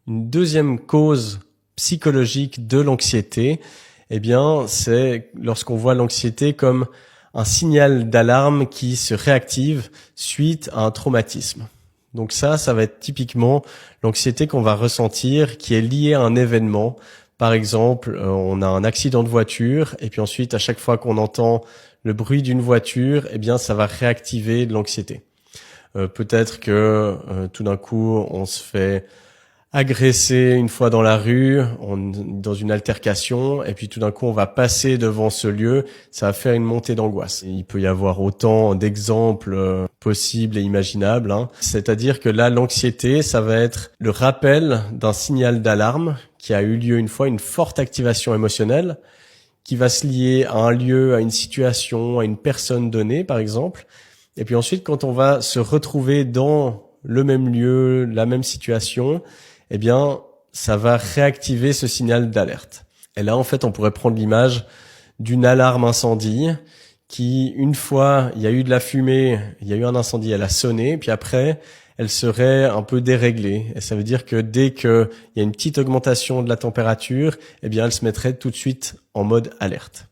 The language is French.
Une deuxième cause psychologique de l'anxiété, eh bien, c'est lorsqu'on voit l'anxiété comme un signal d'alarme qui se réactive suite à un traumatisme. Donc ça va être typiquement l'anxiété qu'on va ressentir qui est liée à un événement. Par exemple, on a un accident de voiture et puis ensuite, à chaque fois qu'on entend le bruit d'une voiture, eh bien, ça va réactiver de l'anxiété. Peut-être que tout d'un coup, on se fait agresser une fois dans la rue, dans une altercation, et puis tout d'un coup on va passer devant ce lieu, ça va faire une montée d'angoisse. Il peut y avoir autant d'exemples possibles et imaginables, hein. C'est-à-dire que là, l'anxiété, ça va être le rappel d'un signal d'alarme qui a eu lieu une fois, une forte activation émotionnelle, qui va se lier à un lieu, à une situation, à une personne donnée, par exemple. Et puis ensuite, quand on va se retrouver dans le même lieu, la même situation, eh bien, ça va réactiver ce signal d'alerte. Et là, en fait, on pourrait prendre l'image d'une alarme incendie qui, une fois, il y a eu de la fumée, il y a eu un incendie, elle a sonné, puis après, elle serait un peu déréglée. Et ça veut dire que dès qu'il y a une petite augmentation de la température, eh bien, elle se mettrait tout de suite en mode alerte.